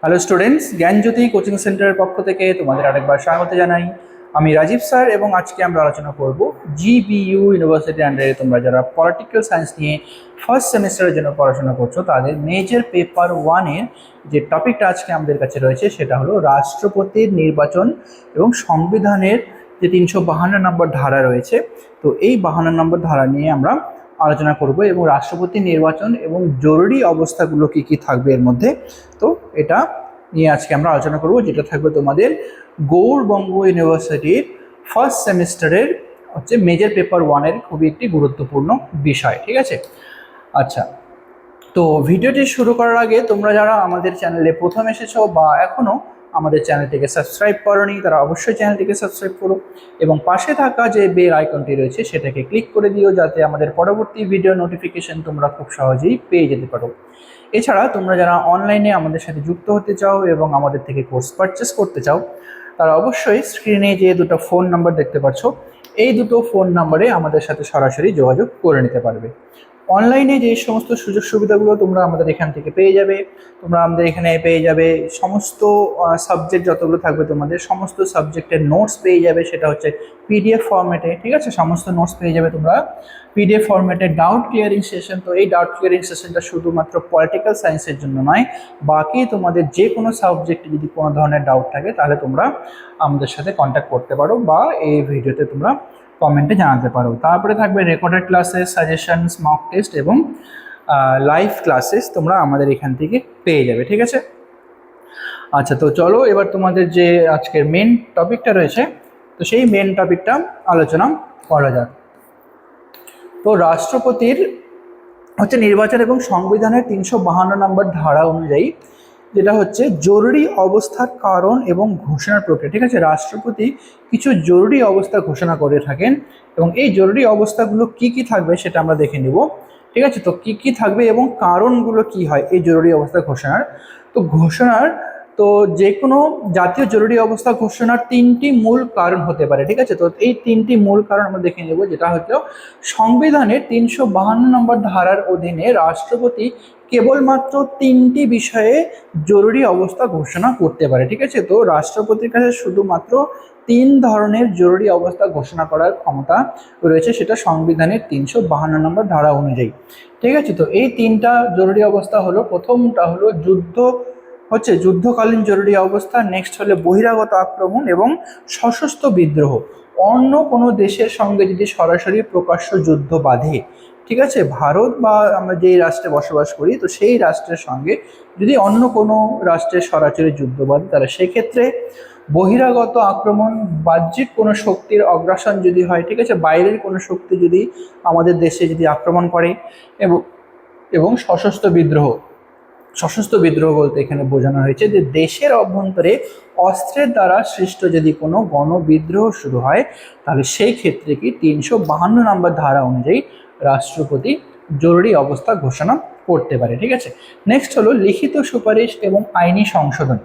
Hello students, জ্ঞানজ্যোতি coaching সেন্টারের পক্ষ থেকে তোমাদের আরেকবার স্বাগত জানাই। আমি রাজীব স্যার এবং আজকে আমরা আলোচনা করব জিবিইউ ইউনিভার্সিটি আন্ডারে তোমরা যারা পলিটিক্যাল সায়েন্স নিয়ে ফার্স্ট সেমিস্টারের জন্য পড়াশোনা করছো তাদের মেজর পেপার 1-এর যে টপিকটা আজকে আমাদের কাছে রয়েছে সেটা হলো রাষ্ট্রপতির নির্বাচন এবং সংবিধানের যে 352 নম্বর ধারা রয়েছে। তো এই 52 নম্বর ধারা নিয়ে আমরা আলোচনা করব এবং রাষ্ট্রপতি নির্বাচন এবং জরুরি অবস্থাগুলো কি কি থাকবে এর মধ্যে। তো এটা নিয়ে আজকে আমরা আলোচনা করব, যেটা থাকবে তোমাদের গৌড়বঙ্গ ইউনিভার্সিটির ফার্স্ট সেমিস্টারের হচ্ছে মেজর পেপার 1-এর খুবই একটি গুরুত্বপূর্ণ বিষয়। ঠিক আছে, আচ্ছা, তো ভিডিওটি শুরু করার আগে তোমরা যারা আমাদের চ্যানেলে প্রথম এসেছো বা এখনও আমাদের চ্যানেলটিকে সাবস্ক্রাইব করোনি তারা অবশ্যই চ্যানেলটিকে সাবস্ক্রাইব করো এবং পাশে থাকা যে বেল আইকনটি রয়েছে সেটাকে ক্লিক করে দিও, যাতে আমাদের পরবর্তী ভিডিও নোটিফিকেশন তোমরা খুব সহজেই পেয়ে যেতে পারো। এছাড়া তোমরা যারা অনলাইনে আমাদের সাথে যুক্ত হতে চাও এবং আমাদের থেকে কোর্স পারচেস করতে চাও তারা অবশ্যই স্ক্রিনে যে দুটো ফোন নাম্বার দেখতে পাচ্ছ এই দুটো ফোন নাম্বারে আমাদের সাথে সরাসরি যোগাযোগ করে নিতে পারবে। অনলাইনে যে সমস্ত সুযোগ সুবিধাগুলো তোমরা আমাদের এখান থেকে পেয়ে যাবে, তোমরা আমাদের এখানে পেয়ে যাবে সমস্ত সাবজেক্ট যতগুলো থাকবে তোমাদের সমস্ত সাবজেক্টের নোটস পেয়ে যাবে, সেটা হচ্ছে পিডিএফ ফরম্যাটে। ঠিক আছে, সমস্ত নোটস পেয়ে যাবে তোমরা পিডিএফ ফরম্যাটে। ডাউট ক্লিয়ারিং সেশন, তো এই ডাউট ক্লিয়ারিং সেশনটা শুধুমাত্র পলিটিক্যাল সায়েন্সের জন্য নয়, বাকি তোমাদের যে কোনো সাবজেক্টে যদি কোনো ধরনের ডাউট থাকে তাহলে তোমরা আমাদের সাথে কন্ট্যাক্ট করতে পারো বা এই ভিডিওতে তোমরা কমেন্টে জানাতে পারো। তারপরে থাকবে recorded classes, suggestions, mock test এবং লাইভ ক্লাসেস তোমরা আমাদের এখান থেকে পেয়ে যাবে। ঠিক আছে, আচ্ছা, তো চলো এবার তোমাদের যে আজকের মেন টপিকটা রয়েছে তো সেই মেন টপিকটা আলোচনা করা যাক। তো রাষ্ট্রপতির হচ্ছে নির্বাচন এবং সংবিধানের 352 নম্বর ধারা অনুযায়ী যেটা হচ্ছে জরুরি অবস্থার কারণ এবং ঘোষণার প্রক্রিয়া। ঠিক আছে, রাষ্ট্রপতি কিছু জরুরি অবস্থা ঘোষণা করে থাকেন এবং এই জরুরি অবস্থাগুলো কি কি থাকবে সেটা আমরা দেখে নিব। ঠিক আছে, তো কি কি থাকবে এবং কারণগুলো কি হয় এই জরুরি অবস্থা ঘোষণার। তো ঘোষণার তো যে কোনো জাতীয় জরুরি অবস্থা ঘোষণার 3টি মূল কারণ হতে পারে। ঠিক আছে, তো এই 3টি মূল কারণ আমরা দেখে নেব, যেটা হচ্ছে সংবিধানের 352 নম্বর ধারার অধীনে রাষ্ট্রপতি কেবলমাত্র 3টি বিষয়ে জরুরি অবস্থা ঘোষণা করতে পারে। ঠিক আছে, তো রাষ্ট্রপতির কাছে শুধুমাত্র 3 ধরনের জরুরি অবস্থা ঘোষণা করার ক্ষমতা রয়েছে, সেটা সংবিধানের 352 নম্বর ধারা অনুযায়ী। ঠিক আছে, তো এই 3টা জরুরি অবস্থা হলো, প্রথমটা হলো যুদ্ধকালীন জরুরি অবস্থা, নেক্সট হলে বহিরাগত আক্রমণ এবং সশস্ত্র বিদ্রোহ। অন্য কোনো দেশের সঙ্গে যদি সরাসরি প্রকাশ্য যুদ্ধ বাধে, ঠিক আছে, ভারত বা আমরা যেই রাষ্ট্রে বসবাস করি তো সেই রাষ্ট্রের সঙ্গে যদি অন্য কোনো রাষ্ট্রের সরাসরি যুদ্ধ বাধে তাহলে সেক্ষেত্রে বহিরাগত আক্রমণ, বাহ্যিক কোনো শক্তির অগ্রাসন যদি হয়, ঠিক আছে, বাইরের কোনো শক্তি যদি আমাদের দেশে যদি আক্রমণ করে এবং সশস্ত্র বিদ্রোহ বলতে এখানে বোঝানো হয়েছে যে দেশের অভ্যন্তরে অস্ত্রের দ্বারা সৃষ্ট যদি কোনো গণবিদ্রোহ শুরু হয় তাহলে সেই ক্ষেত্রে কি 352 নম্বর ধারা অনুযায়ী রাষ্ট্রপতি জরুরি অবস্থা ঘোষণা করতে পারে। ঠিক আছে, নেক্সট হলো লিখিত সুপারিশ এবং আইনি সংশোধন।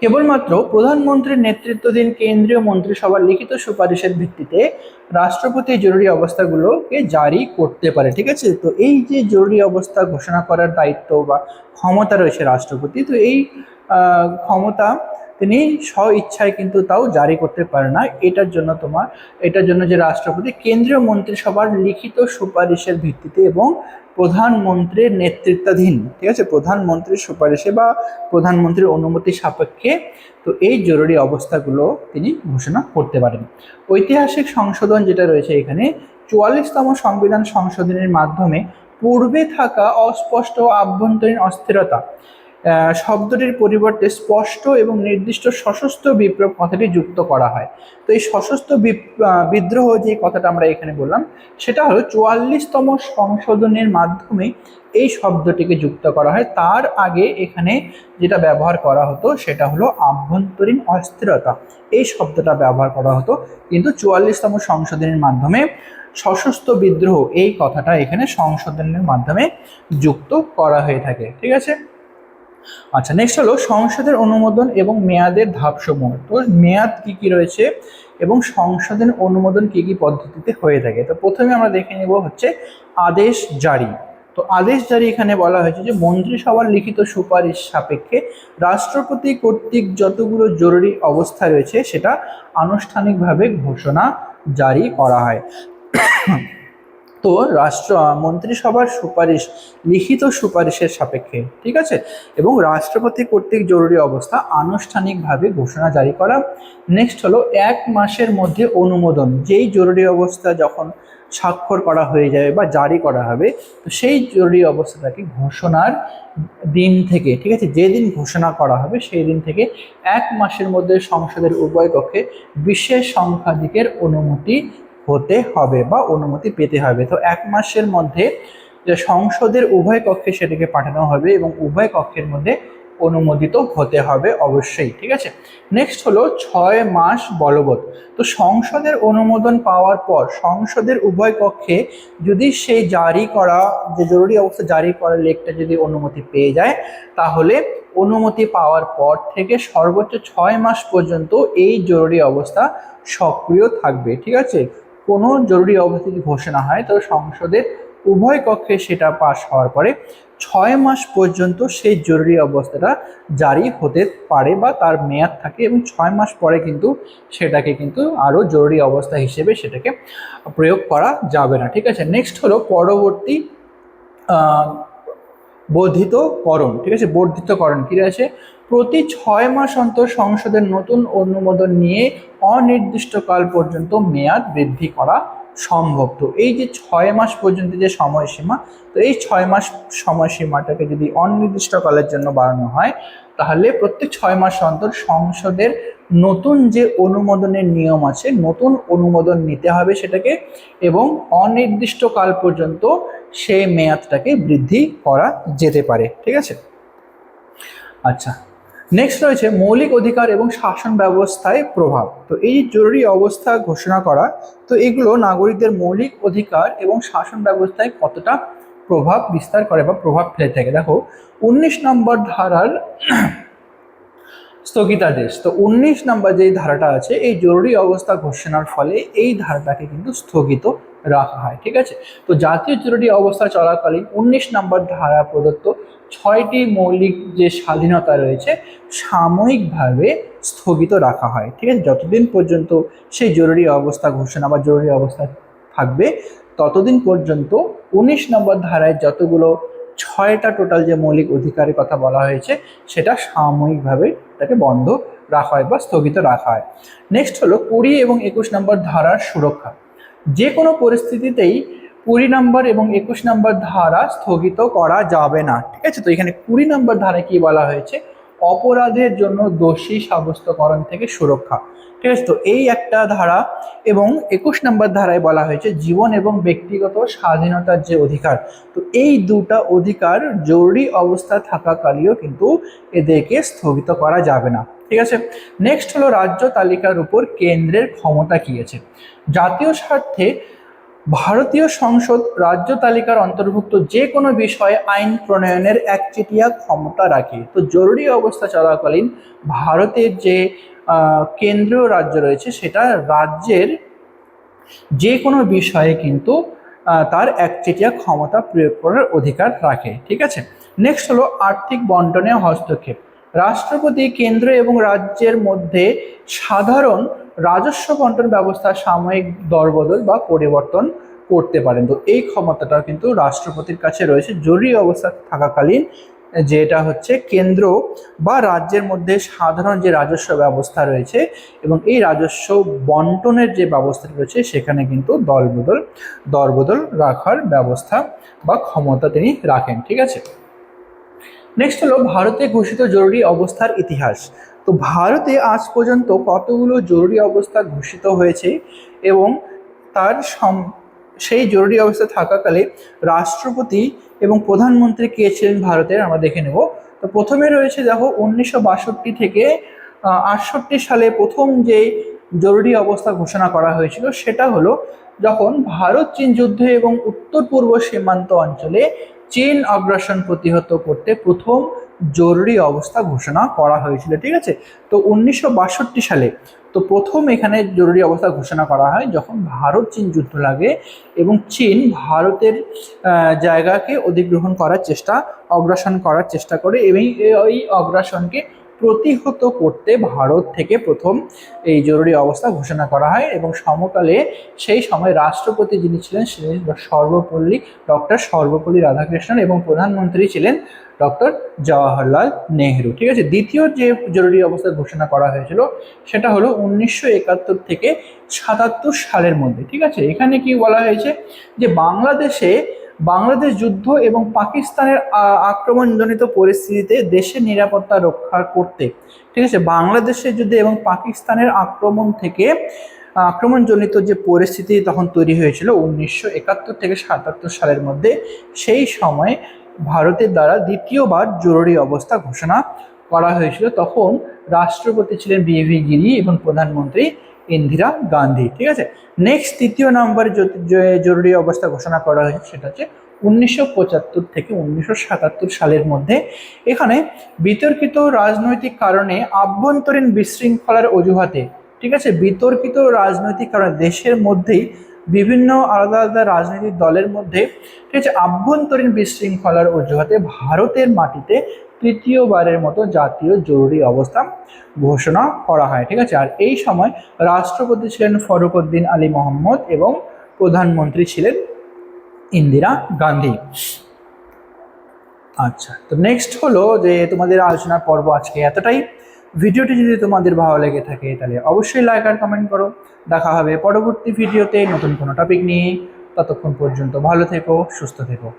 কেবলমাত্র প্রধানমন্ত্রীর নেতৃত্বাধীন কেন্দ্রীয় মন্ত্রিসভার লিখিত সুপারিশের ভিত্তিতে রাষ্ট্রপতি জরুরি অবস্থাগুলোকে জারি করতে পারে। ঠিক আছে, তো এই যে জরুরি অবস্থা ঘোষণা করার দায়িত্ব বা ক্ষমতা রয়েছে রাষ্ট্রপতি, তো এই ক্ষমতা তিনি স্ব ইচ্ছায় কিন্তু তাও জারি করতে পারে না। এটার জন্য যে রাষ্ট্রপতি কেন্দ্রীয় মন্ত্রিসভার লিখিত সুপারিশের ভিত্তিতে এবং প্রধানমন্ত্রীর নেতৃত্বাধীন, ঠিক আছে, প্রধানমন্ত্রীর সুপারিশে বা প্রধানমন্ত্রীর অনুমতি সাপেক্ষে তো এই জরুরি অবস্থাগুলো তিনি ঘোষণা করতে পারেন। ঐতিহাসিক সংশোধন যেটা রয়েছে এখানে 44তম সংবিধান সংশোধনের মাধ্যমে পূর্বে থাকা অস্পষ্ট আভ্যন্তরীণ অস্থিরতা শব্দটির পরিবর্তে স্পষ্ট এবং নির্দিষ্ট সশস্ত্র বিপ্লব কথাটি যুক্ত করা হয়। তো এই সশস্ত্র বিদ্রোহ যে কথাটা আমরা এখানে বললাম সেটা হলো 44তম সংশোধনের মাধ্যমে এই শব্দটিকে যুক্ত করা হয়। তার আগে এখানে যেটা ব্যবহার করা হতো সেটা হলো আভ্যন্তরীণ অস্থিরতা, এই শব্দটা ব্যবহার করা হতো, কিন্তু 44তম সংশোধনের মাধ্যমে সশস্ত্র বিদ্রোহ এই কথাটা এখানে সংশোধনের মাধ্যমে যুক্ত করা হয়ে থাকে। ঠিক আছে, আচ্ছা, নেক্সট হলো সংসদের অনুমোদন এবং মেয়াদের ধাপসমূহ। তো মেয়াদ কি কি রয়েছে এবং সংসদের অনুমোদন কি কি পদ্ধতিতে হয়ে থাকে। তো প্রথমে আমরা দেখে নেব হচ্ছে আদেশ জারি। তো আদেশ জারি এখানে বলা হয়েছে যে মন্ত্রিসভার লিখিত সুপারিশ সাপেক্ষে রাষ্ট্রপতি কর্তৃক যতগুলো জরুরি অবস্থা রয়েছে সেটা আনুষ্ঠানিকভাবে ঘোষণা জারি করা হয়। তো মন্ত্রিসভার সুপারিশ লিখিত সুপারিশের সাপেক্ষে, ঠিক আছে, এবং রাষ্ট্রপতি কর্তৃক জরুরি অবস্থা আনুষ্ঠানিকভাবে ঘোষণা জারি করা। নেক্সট হলো 1 মাসের মধ্যে অনুমোদন, যেই জরুরি অবস্থা যখন স্বাক্ষর করা হয়ে যাবে বা জারি করা হবে, তো সেই জরুরি অবস্থাটাকে ঘোষণার দিন থেকে, ঠিক আছে, যেদিন ঘোষণা করা হবে সেই দিন থেকে 1 মাসের মধ্যে সংসদের উভয় কক্ষে বিশেষ সংখ্যাধিকের অনুমতি হতে হবে বা অনুমতি পেতে হবে। তো 1 মাসের মধ্যে যে সংসদের উভয় কক্ষে সেটাকে পাঠানো হবে এবং উভয় কক্ষের মধ্যে অনুমোদিত হতে হবে অবশ্যই, ঠিক আছে। নেক্সট হলো 6 মাস বলবৎ। তো সংসদের অনুমোদন পাওয়ার পর সংসদের উভয় কক্ষে যদি সেই জারি করা যে জরুরি অবস্থা জারি করার লেখটা যদি অনুমতি পেয়ে যায়, তাহলে অনুমতি পাওয়ার পর থেকে সর্বোচ্চ 6 মাস পর্যন্ত এই জরুরি অবস্থা সক্রিয় থাকবে, ঠিক আছে। কোনো জরুরি অবস্থা যদি ঘোষণা হয় তো সংসদের উভয় কক্ষে সেটা পাশ হওয়ার পরে 6 মাস পর্যন্ত সেই জরুরি অবস্থাটা জারি হতে পারে বা তার মেয়াদ থাকে, এবং 6 মাস পরে কিন্তু সেটাকে কিন্তু আরও জরুরি অবস্থা হিসেবে সেটাকে প্রয়োগ করা যাবে না, ঠিক আছে। নেক্সট হলো পরবর্তী বর্ধিতকরণ, ঠিক আছে। বর্ধিতকরণ কি আছে? প্রতি 6 মাস অন্তর সংসদের নতুন অনুমোদন নিয়ে অনির্দিষ্টকাল পর্যন্ত মেয়াদ বৃদ্ধি করা সম্ভব। তো এই যে 6 মাস পর্যন্ত যে সময়সীমা, তো এই 6 মাস সময়সীমাটাকে যদি অনির্দিষ্টকালের জন্য বাড়ানো হয়, তাহলে প্রত্যেক 6 মাস অন্তর সংসদের নতুন যে অনুমোদনের নিয়ম আছে, নতুন অনুমোদন নিতে হবে সেটাকে, এবং অনির্দিষ্টকাল পর্যন্ত সেই মেয়াদটাকে বৃদ্ধি করা যেতে পারে, ঠিক আছে। আচ্ছা, নেক্সট রয়েছে মৌলিক অধিকার এবং শাসন ব্যবস্থায় প্রভাব। তো এই জরুরি অবস্থা ঘোষণা করা, তো এগুলো নাগরিকদের মৌলিক অধিকার এবং শাসন ব্যবস্থায় কতটা প্রভাব বিস্তার করে বা প্রভাব ফেলে থাকে। দেখো 19 নম্বর ধারার স্থগিতাদেশ। তো 19 নম্বর যেই ধারাটা আছে, এই জরুরি অবস্থা ঘোষণার ফলে এই ধারাটাকে কিন্তু স্থগিত রাখা হয়, ঠিক আছে। তো জাতীয় জরুরি অবস্থা চলাকালীন 19 নম্বর ধারা প্রদত্ত 6টি মৌলিক যে স্বাধীনতা রয়েছে সাময়িকভাবে স্থগিত রাখা হয়, ঠিক আছে। যতদিন পর্যন্ত সেই জরুরি অবস্থা ঘোষণা বা জরুরি অবস্থা থাকবে ততদিন পর্যন্ত 19 নম্বর ধারায় যতগুলো 6টা টোটাল যে মৌলিক অধিকারের কথা বলা হয়েছে সেটা সাময়িকভাবে তাকে বন্ধ রাখা হয় বা স্থগিত রাখা হয়। নেক্সট হলো 20 এবং 21 নম্বর ধারার সুরক্ষা। যে কোনো পরিস্থিতিতেই 20 নম্বর এবং 21 নম্বর ধারা স্থগিত করা যাবে না, ঠিক আছে। তো এখানে 20 নম্বর ধারায় কি বলা হয়েছে? অপরাধের জন্য দোষী সাব্যস্তকরণ থেকে সুরক্ষা, ঠিক আছে। তো এই একটা ধারা, এবং 21 নম্বর ধারায় বলা হয়েছে জীবন এবং ব্যক্তিগত স্বাধীনতার যে অধিকার, তো এই দুটা অধিকার জরুরি অবস্থা থাকাকালীনও কিন্তু এদেরকে স্থগিত করা যাবে না, ঠিক আছে। নেক্সট হলো রাজ্য তালিকার উপর কেন্দ্রের ক্ষমতা কি আছে। জাতীয় স্বার্থে ভারতীয় সংসদ রাজ্য তালিকার অন্তর্ভুক্ত যে কোনো বিষয়ে আইন প্রণয়নের একচেটিয়া ক্ষমতা রাখে। তো জরুরি অবস্থা চলাকালীন ভারতের যে কেন্দ্রীয় রাজ্য রয়েছে সেটা রাজ্যের যে কোনো বিষয়ে কিন্তু তার একচেটিয়া ক্ষমতা প্রয়োগ করার অধিকার রাখে, ঠিক আছে। নেক্সট হলো আর্থিক বন্টনে হস্তক্ষেপ। রাষ্ট্রপতি কেন্দ্র এবং রাজ্যের মধ্যে সাধারণ রাজস্ব বন্টন ব্যবস্থা সাময়িক দরবদল বা পরিবর্তন করতে পারেন। তো এই ক্ষমতাটা কিন্তু রাষ্ট্রপতির কাছে রয়েছে জরুরি অবস্থা থাকাকালীন, যেটা হচ্ছে কেন্দ্র বা রাজ্যের মধ্যে সাধারণ যে রাজস্ব ব্যবস্থা রয়েছে এবং এই রাজস্ব বন্টনের যে ব্যবস্থাটা রয়েছে সেখানে কিন্তু দরবদল রাখার ব্যবস্থা বা ক্ষমতা তিনি রাখেন, ঠিক আছে। নেক্সট হলো ভারতে ঘোষিত জরুরি অবস্থার ইতিহাস। তো ভারতে আজ পর্যন্ত কতগুলো জরুরি অবস্থা ঘোষিত হয়েছে এবং তার সেই জরুরি অবস্থা থাকাকালে রাষ্ট্রপতি এবং প্রধানমন্ত্রী কে ছিলেন ভারতের, আমরা দেখে নেব। তো প্রথমে রয়েছে দেখো 1962 থেকে 68 সালে প্রথম যে জরুরি অবস্থা ঘোষণা করা হয়েছিল সেটা হলো যখন ভারত চীন যুদ্ধ এবং উত্তর পূর্ব সীমান্ত অঞ্চলে চীন আগ্রাসন প্রতিহত করতে প্রথম জরুরি অবস্থা ঘোষণা করা হয়েছিল। ঠিক আছে, তো 1962 সালে তো প্রথম এখানে জরুরি অবস্থা ঘোষণা করা হয় যখন ভারত চীন যুদ্ধ লাগে এবং চীন ভারতের জায়গাকে অধিগ্রহণ করার অগ্রাসন করার চেষ্টা করে এবং এই অগ্রাসনকে প্রতিহত করতে ভারত থেকে প্রথম এই জরুরি অবস্থা ঘোষণা করা হয় এবং সমকালে সেই সময় রাষ্ট্রপতি যিনি ছিলেন সর্বপল্লী রাধাকৃষ্ণন এবং প্রধানমন্ত্রী ছিলেন ডক্টর জওয়াহরলাল নেহরু। ঠিক আছে, দ্বিতীয় যে জরুরি অবস্থা ঘোষণা করা হয়েছিল সেটা হলো 1971 থেকে 77 সালের মধ্যে। ঠিক আছে, এখানে কি বলা হয়েছে যে বাংলাদেশ যুদ্ধ এবং পাকিস্তানের আক্রমণজনিত পরিস্থিতিতে দেশের নিরাপত্তা রক্ষা করতে, ঠিক আছে, বাংলাদেশের যুদ্ধে এবং পাকিস্তানের আক্রমণজনিত যে পরিস্থিতি তখন তৈরি হয়েছিল 1971 থেকে 77 সালের মধ্যে, সেই সময় ভারতের দ্বারা দ্বিতীয়বার জরুরি অবস্থা ঘোষণা করা হয়েছিল। তখন রাষ্ট্রপতি ছিলেন বি.ভি. গিরি এবং প্রধানমন্ত্রী ইন্দিরা গান্ধী। ঠিক আছে, নেক্সট তৃতীয় নম্বরে জরুরি অবস্থা ঘোষণা করা হয়েছে সেটা হচ্ছে 1975 থেকে 1977 সালের মধ্যে। এখানে বিতর্কিত রাজনৈতিক কারণে আভ্যন্তরীণ বিশৃঙ্খলার অজুহাতে, ঠিক আছে, বিতর্কিত রাজনৈতিক কারণে দেশের মধ্যেই বিভিন্ন আলাদা আলাদা রাজনৈতিক দলের মধ্যে, ঠিক আছে, আভ্যন্তরীণ বিশৃঙ্খলার অজুহাতে ভারতের মাটিতে তৃতীয়বারের মতো জাতীয় জরুরি অবস্থা ঘোষণা করা হয়। ঠিক আছে, আর এই সময় রাষ্ট্রপতি ছিলেন ফরুকউদ্দিন আলী মোহাম্মদ এবং প্রধানমন্ত্রী ছিলেন ইন্দিরা গান্ধী। আচ্ছা, তো নেক্সট হলো যে তোমাদের আলোচনার পর্ব আজকে এতটাই। ভিডিওটি যদি তোমাদের ভালো লেগে থাকে তাহলে অবশ্যই লাইক আর কমেন্ট করো। দেখা হবে পরবর্তী ভিডিওতে নতুন কোনো টপিক নিয়ে। ততক্ষণ পর্যন্ত ভালো থেকো, সুস্থ থেকো।